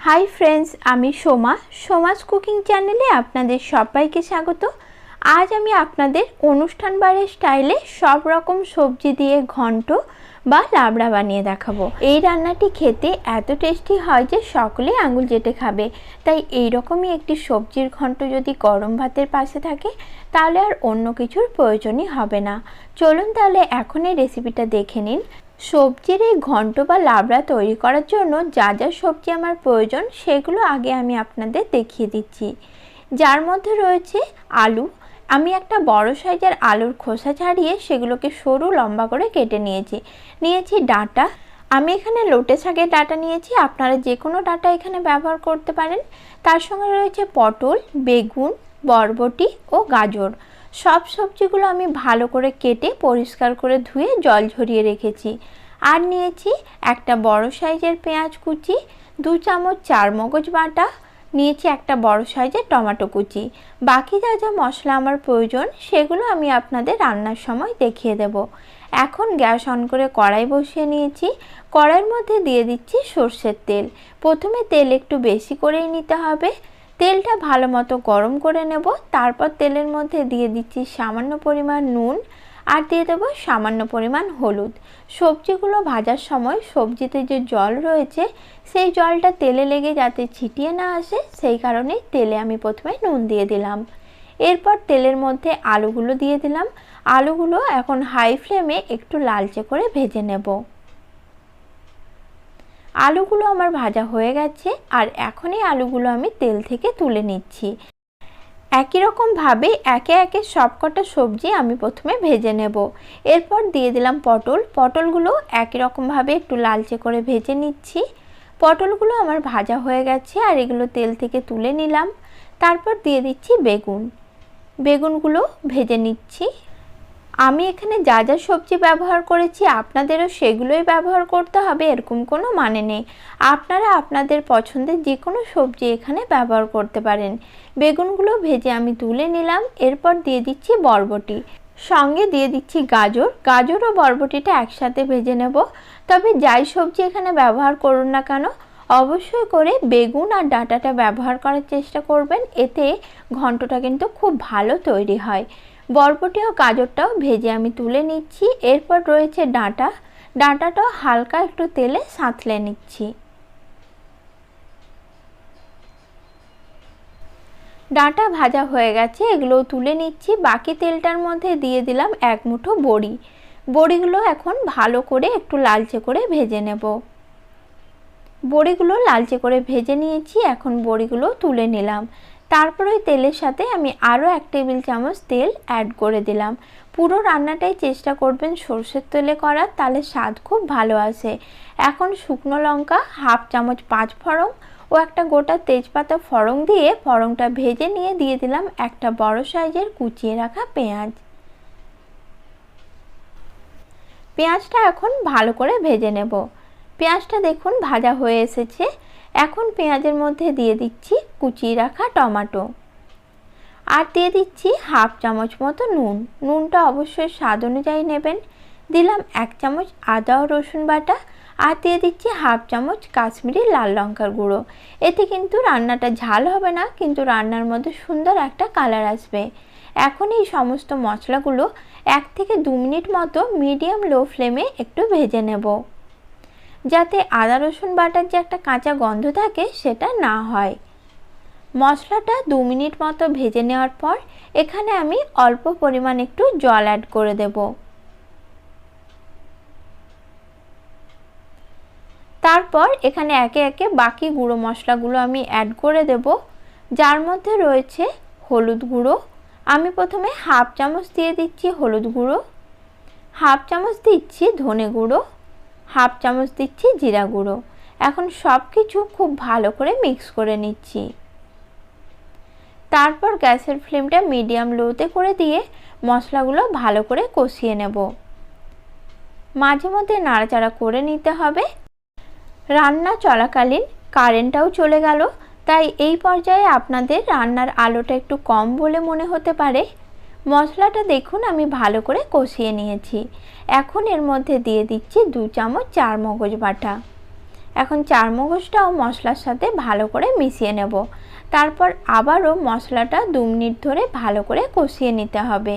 Hi friends आमी Soma सोमास cooking चैनेले आपनादेर सबाइके स्वागत। आज आमी आपनादेर अनुष्ठान बाड़े स्टाइले सब रकम सब्जी दिए घंट बा लाबड़ा बानिये देखाबो। এই রান্নাটি খেতে এত টেস্টি হয় যে সকলে আঙুল চেটে খাবে। তাই এই রকমই একটি সবজির ঘন্ট যদি গরম ভাতের পাশে থাকে তাহলে আর অন্য কিছুর প্রয়োজনই হবে না। চলুন তাহলে এখন এই রেসিপিটা দেখে নিন। সবজির এই ঘন্ট বা লাবড়া তৈরি করার জন্য যা যা সবজি আমার প্রয়োজন সেগুলো আগে আমি আপনাদের দেখিয়ে দিচ্ছি। যার মধ্যে রয়েছে আলু। আমি একটা বড় সাইজের আলুর খোসা ছাড়িয়ে সেগুলোকে সরু লম্বা করে কেটে নিয়েছি ডাঁটা। আমি এখানে লোটে শাকের ডাঁটা নিয়েছি, আপনারা যে কোনো ডাঁটা এখানে ব্যবহার করতে পারেন। তার সঙ্গে রয়েছে পটল, বেগুন, বরবটি ও গাজর। সব সবজিগুলো আমি ভালো করে কেটে পরিষ্কার করে ধুয়ে জল ঝরিয়ে রেখেছি। আর নিয়েছি একটা বড় সাইজের পেঁয়াজ কুচি, 2 চামচ চারমগজ বাটা, নিয়েছি একটা বড় সাইজের টমেটো কুচি। বাকি যা যা মশলা আমার প্রয়োজন সেগুলো আমি আপনাদের রান্নার সময় দেখিয়ে দেব। এখন গ্যাস অন করে কড়াই বসিয়ে নিয়েছি। কড়াইয়ের মধ্যে দিয়ে দিচ্ছি সরষের তেল। প্রথমে তেল একটু বেশি করেই নিতে হবে। তেলটা ভালো মতো গরম করে নেব। তারপর তেলের মধ্যে দিয়ে দিচ্ছি সামান্য পরিমাণ নুন আর দিয়ে দেবো সামান্য পরিমাণ হলুদ। সবজিগুলো ভাজার সময় সবজিতে যে জল রয়েছে সেই জলটা তেলে লেগে যাতে ছিটিয়ে না আসে সেই কারণে তেলে আমি প্রথমে নুন দিয়ে দিলাম। এরপর তেলের মধ্যে আলুগুলো দিয়ে দিলাম। আলুগুলো এখন হাই ফ্লেমে একটু লালচে করে ভেজে নেব। আলুগুলো আমার ভাজা হয়ে গেছে আর এখন এই আলুগুলো আমি তেল থেকে তুলে নিচ্ছি। একই রকম ভাবে একে একে সবকটা সবজি আমি প্রথমে ভেজে নেব। এরপর দিয়ে দিলাম পটলগুলো একই রকম ভাবে একটু লালচে করে ভেজে নিচ্ছি। পটলগুলো আমার ভাজা হয়ে গেছে আর এগুলো তেল থেকে তুলে নিলাম। তারপর দিয়ে দিচ্ছি বেগুনগুলো ভেজে নিচ্ছি। আমি এখানে যা যা সবজি ব্যবহার করেছি আপনাদেরও সেগুলোই ব্যবহার করতে হবে এরকম কোনো মানে নেই। আপনারা আপনাদের পছন্দের যে কোনো সবজি এখানে ব্যবহার করতে পারেন। বেগুনগুলো ভেজে আমি তুলে নিলাম। এরপর দিয়ে দিচ্ছি বরবটি, সঙ্গে দিয়ে দিচ্ছি গাজর ও বরবটিটা একসাথে ভেজে নেব। তবে যাই সবজি এখানে ব্যবহার করুন না কেন অবশ্যই করে বেগুন আর ডাঁটাটা ব্যবহার করার চেষ্টা করবেন, এতে ঘন্টটা কিন্তু খুব ভালো তৈরি হয়। বরবটি ও গাজরটাও ভেজে আমি তুলে নিচ্ছি। এরপর রয়েছে ডাঁটাটাও হালকা একটু তেলে সাঁতলে নিচ্ছি। ডাঁটা ভাজা হয়ে গেছে, এগুলোও তুলে নিচ্ছি। বাকি তেলটার মধ্যে দিয়ে দিলাম এক মুঠো বড়িগুলো এখন ভালো করে একটু লালচে করে ভেজে নেব। বড়িগুলো লালচে করে ভেজে নিয়েছি, এখন বড়িগুলো তুলে নিলাম। তারপর ওই তেলের সাথে আমি আরও 1 টেবিল চামচ তেল অ্যাড করে দিলাম। পুরো রান্নাটাই চেষ্টা করবেন সরষের তেলে করার, তাহলে স্বাদ খুব ভালো আসে। এখন শুকনো লঙ্কা 1/2 চামচ 5 ফোড়ন ও একটা গোটা তেজপাতা ফোড়ন দিয়ে ফোড়নটা ভেজে নিয়ে দিয়ে দিলাম একটা বড় সাইজের কুচিয়ে রাখা পেঁয়াজটা এখন ভালো করে ভেজে নেব। পেঁয়াজটা দেখুন ভাজা হয়ে এসেছে। এখন পেঁয়াজের মধ্যে দিয়ে দিচ্ছি কুচিয়ে রাখা টমেটো আর দিয়ে দিচ্ছি 1/2 চামচ মতো নুনটা অবশ্যই স্বাদ অনুযায়ী নেবেন। দিলাম 1 চামচ আদা ও রসুন বাটা আর দিয়ে দিচ্ছি 1/2 চামচ কাশ্মীরি লাল লঙ্কার গুঁড়ো। এতে কিন্তু রান্নাটা ঝাল হবে না, কিন্তু রান্নার মধ্যে সুন্দর একটা কালার আসবে। এখন এই সমস্ত মশলাগুলো 1 থেকে 2 মিনিট মতো মিডিয়াম লো ফ্লেমে একটু ভেজে নেব, যাতে আদা রসুন বাটার যে একটা কাঁচা গন্ধ থাকে সেটা না হয়। মশলাটা 2 মিনিট মতো ভেজে নেওয়ার পর এখানে আমি অল্প পরিমাণ একটু জল অ্যাড করে দেব। তারপর এখানে একে একে বাকি গুঁড়ো মশলাগুলো আমি অ্যাড করে দেব, যার মধ্যে রয়েছে হলুদ গুঁড়ো। আমি প্রথমে 1/2 চামচ দিয়ে দিচ্ছি হলুদ গুঁড়ো, 1/2 চামচ দিচ্ছি ধনে গুঁড়ো, 1/2 চামচ দিচ্ছি জিরা গুঁড়ো। এখন সব কিছু খুব ভালো করে মিক্স করে নিচ্ছি। তারপর গ্যাসের ফ্লেমটা মিডিয়াম লোতে করে দিয়ে মশলাগুলো ভালো করে কষিয়ে নেব। মাঝে মধ্যে নাড়াচাড়া করে নিতে হবে। রান্না চলাকালীন কারেন্টটাও চলে গেল, তাই এই পর্যায়ে আপনাদের রান্নার আলোটা একটু কম বলে মনে হতে পারে। মশলাটা দেখুন আমি ভালো করে কষিয়ে নিয়েছি। এখন এর মধ্যে দিয়ে দিচ্ছি 2 চামচ চারমগজ বাটা। এখন চারমগজটাও মশলার সাথে ভালো করে মিশিয়ে নেব। তারপর আবারও মশলাটা 2 মিনিট ধরে ভালো করে কষিয়ে নিতে হবে।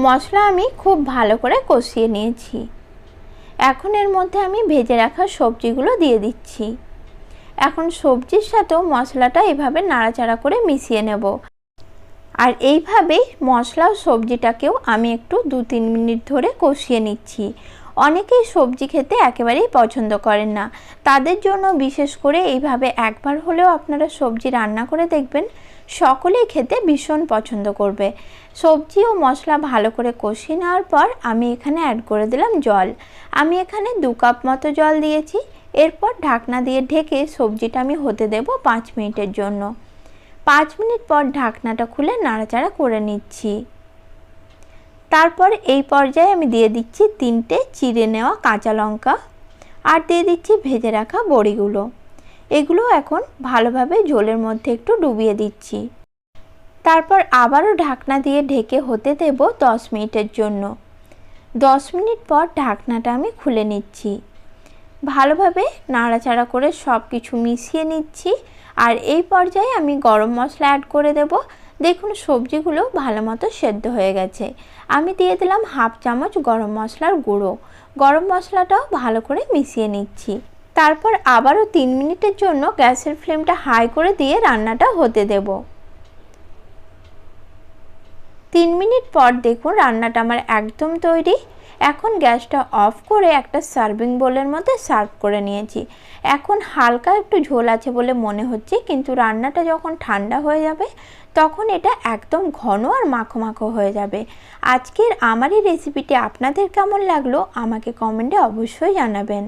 মশলা আমি খুব ভালো করে কষিয়ে নিয়েছি। এখন এর মধ্যে আমি ভেজে রাখা সবজিগুলো দিয়ে দিচ্ছি। এখন সবজির সাথেও মশলাটা এভাবে নাড়াচাড়া করে মিশিয়ে নেব। আর এইভাবেই মশলা ও সবজিটাকেও আমি একটু 2-3 মিনিট ধরে কষিয়ে নিচ্ছি। অনেকেই সবজি খেতে একেবারেই পছন্দ করেন না, তাদের জন্য বিশেষ করে এইভাবে একবার হলেও আপনারা সবজি রান্না করে দেখবেন, সকলেই খেতে ভীষণ পছন্দ করবে। সবজি ও মশলা ভালো করে কষিয়ে নেওয়ার পর আমি এখানে অ্যাড করে দিলাম জল। আমি এখানে 2 কাপ মতো জল দিয়েছি। এরপর ঢাকনা দিয়ে ঢেকে সবজিটা আমি হতে দেব 5 মিনিটের জন্য। 5 মিনিট পর ঢাকনাটা খুলে নাড়াচাড়া করে নিচ্ছি। তারপর এই পর্যায়ে আমি দিয়ে দিচ্ছি 3টে চিড়ে নেওয়া কাঁচা লঙ্কা আর দিয়ে দিচ্ছি ভেজে রাখা বড়িগুলো। এগুলো এখন ভালোভাবে ঝোলের মধ্যে একটু ডুবিয়ে দিচ্ছি। তারপর আবারও ঢাকনা দিয়ে ঢেকে হতে দেব 10 মিনিটের জন্য। 10 মিনিট পর ঢাকনাটা আমি খুলে নিচ্ছি। ভালোভাবে নাড়াচাড়া করে সব কিছু মিশিয়ে নিচ্ছি। আর এই পর্যায়ে আমি গরম মশলা অ্যাড করে দেব। দেখুন সবজিগুলো ভালো মতো সেদ্ধ হয়ে গেছে। আমি দিয়ে দিলাম 1/2 চামচ গরম মশলার গুঁড়ো। গরম মশলাটাও ভালো করে মিশিয়ে নিচ্ছি। তারপর আবারও 3 মিনিটের জন্য গ্যাসের ফ্লেমটা হাই করে দিয়ে রান্নাটা হতে দেব। 3 মিনিট পর দেখুন রান্নাটা আমার একদম তৈরি। এখন গ্যাসটা অফ করে একটা সার্ভিং বোলের মধ্যে সার্ভ করে নিয়েছি। এখন হালকা একটু ঝোল আছে বলে মনে হচ্ছে, কিন্তু রান্নাটা যখন ঠান্ডা হয়ে যাবে তখন এটা একদম ঘন আর মাখো মাখো হয়ে যাবে। আজকের আমার এই রেসিপিটি আপনাদের কেমন লাগলো আমাকে কমেন্টে অবশ্যই জানাবেন।